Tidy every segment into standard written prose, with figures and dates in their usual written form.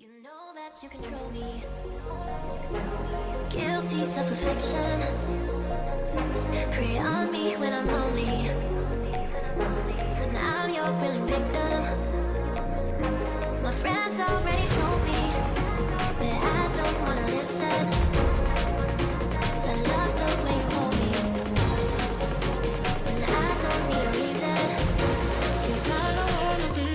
You know that you control me. Guilty self-affliction. Prey on me when I'm lonely. And I'm your willing victim. My friends already told me, but I don't wanna listen. 'Cause I love the way you hold me. And I don't need a reason. 'Cause I don't wanna be.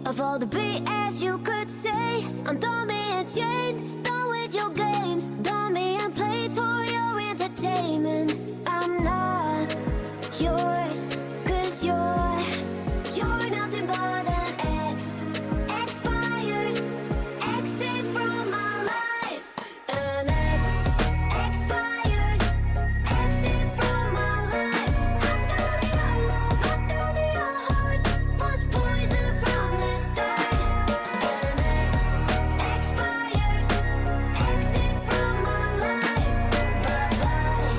Of all the BS you could say, I'm dummy and chained, done with your games, dummy and played for your entertainment. I'm not yours, 'cause you're nothing but an expired, exit from my life. An expired, exit from my life. I don't need your love, I don't need your heart, was poison from the start. An expired, exit from my life. Bye-bye.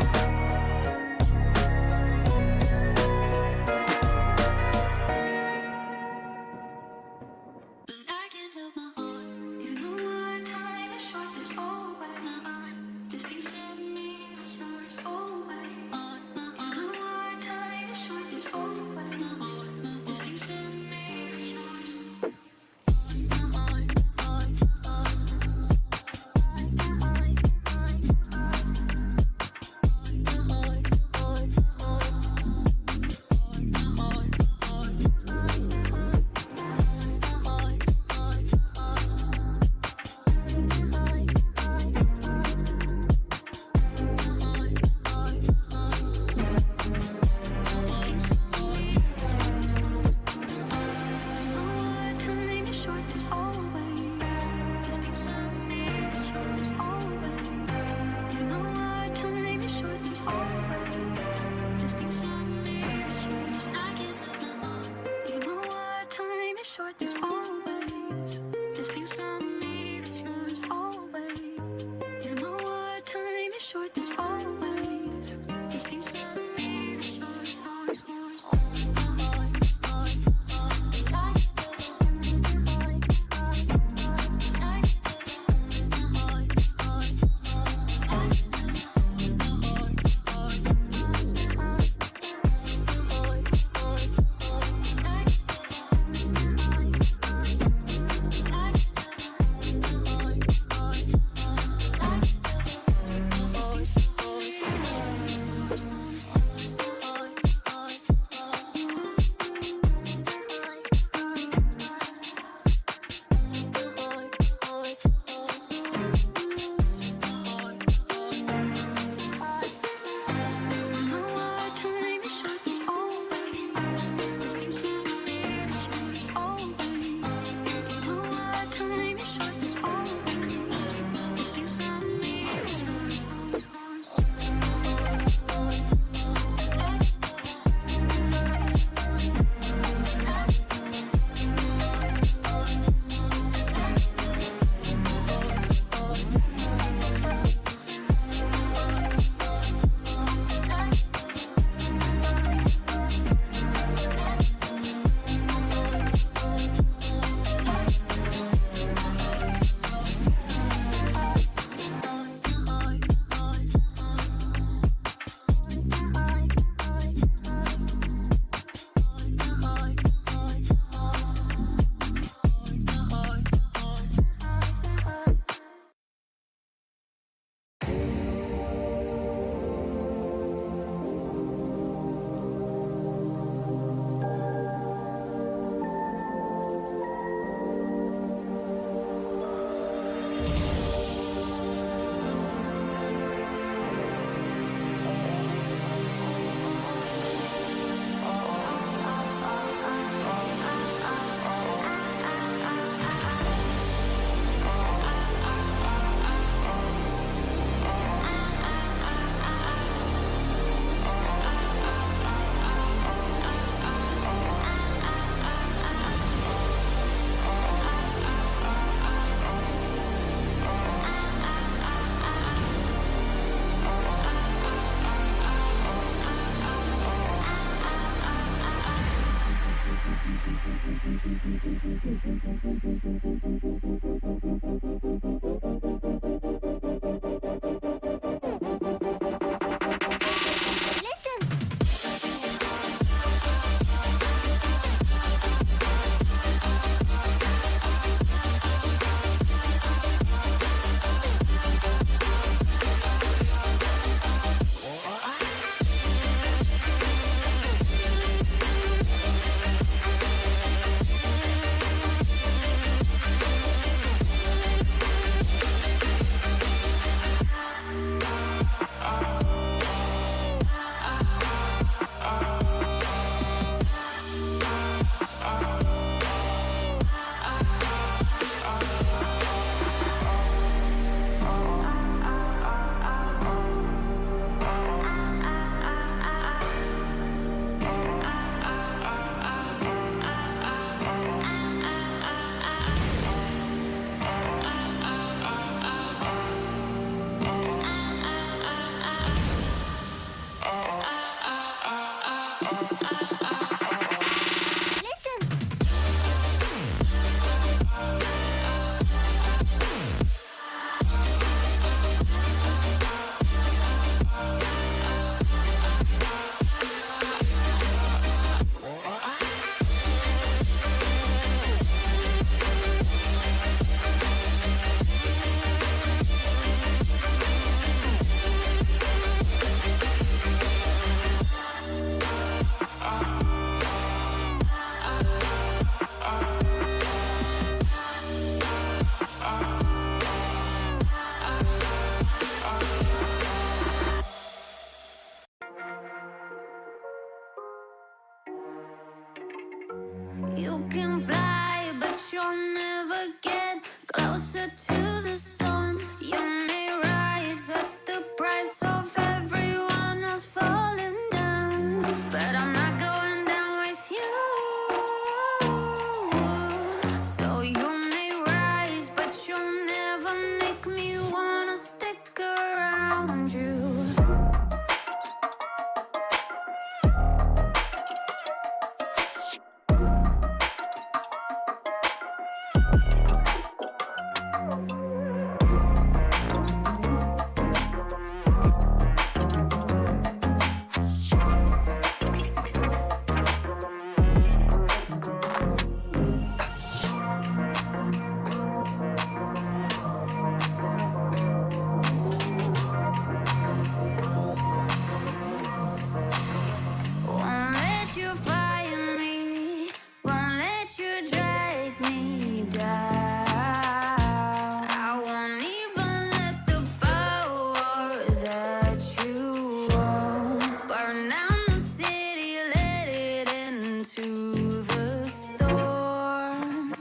You can fly, but you'll never get closer to the sun. You may rise at the price of everyone else falling down, but I'm not going down with you. So you may rise, but you'll never make me wanna stick around you. Won't let you fire me, won't let you drag me down. I won't even let the power that you own burn down the city, let it into the storm.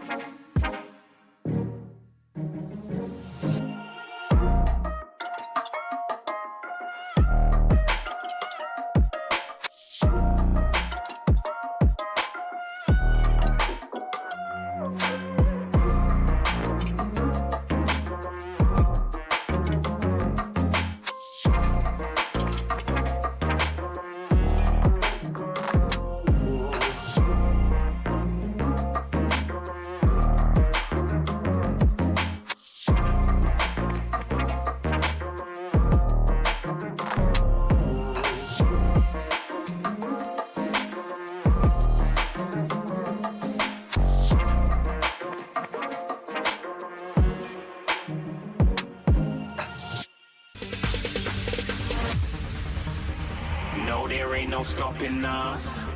No, there ain't no stopping us.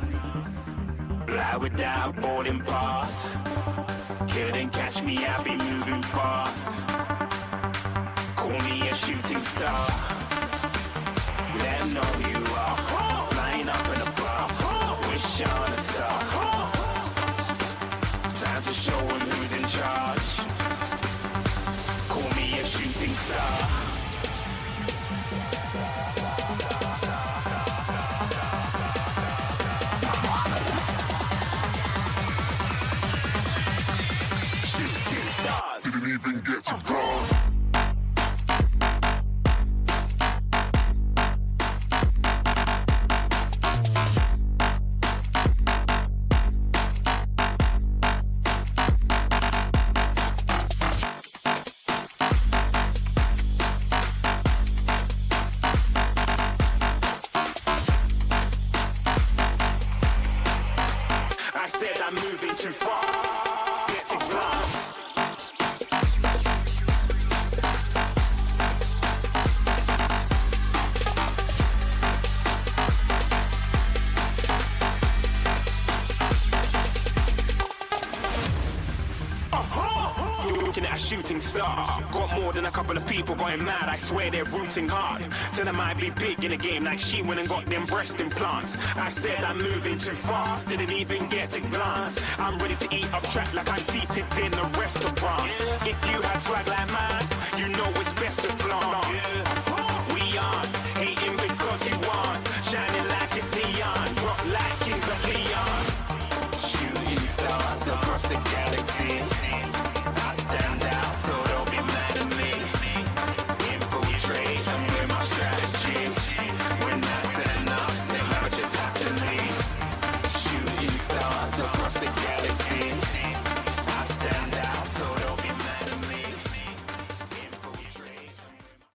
Fly without boarding pass. Couldn't catch me, I'll be moving fast. Call me a shooting star. Let 'em know who you are. Flying up in a bar. Wish on a star. Time to show 'em who's in charge. Call me a shooting star. Didn't even get to cross. too far. Get to glass. Looking at a shooting star. Got more than a couple of people going mad. I swear they're rooting hard. Tell them I'd be big in the game like she went and got them breast implants. I said I'm moving too fast, didn't even get a glance. I'm ready to eat up track like I'm seated in a restaurant. If you had swag like